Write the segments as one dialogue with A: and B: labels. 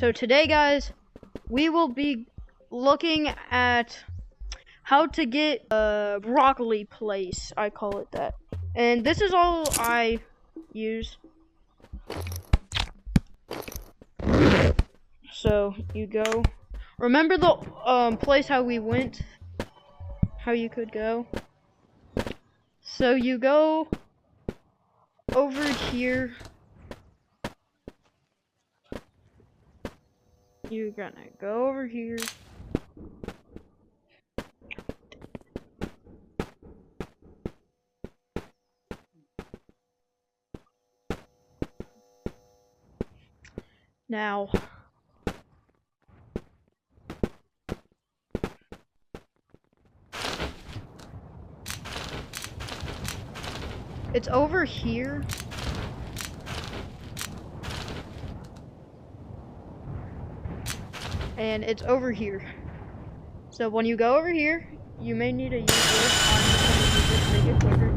A: So today, guys, we will be looking at how to get a broccoli place. I call it that. And this is all I use. So you go. Remember the place how we went? How you could go? So you go over here. You're gonna go over here. Now, it's over here. And it's over here. So when you go over here, you may need to use this. I'm just gonna use this to make it quicker.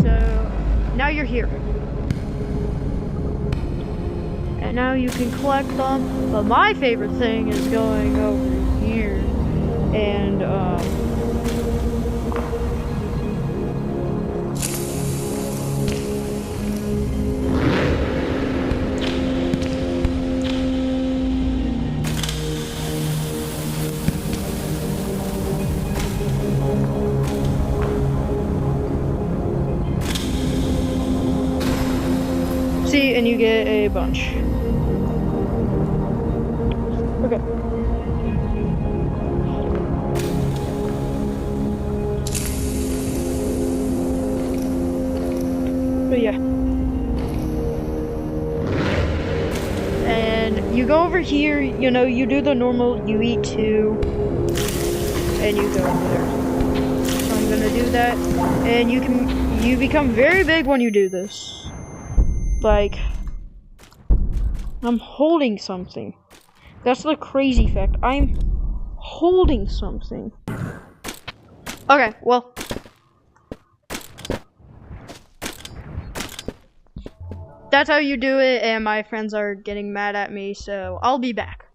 A: So now you're here. And now you can collect them. But my favorite thing is going over here and see, and you get a bunch. Okay. But yeah. And you go over here, you know, you do the normal, you eat two, and you go over there. So I'm gonna do that. And you become very big when you do this. Like, I'm holding something. That's the crazy fact. I'm holding something. Okay, well. That's how you do it, and my friends are getting mad at me, so I'll be back.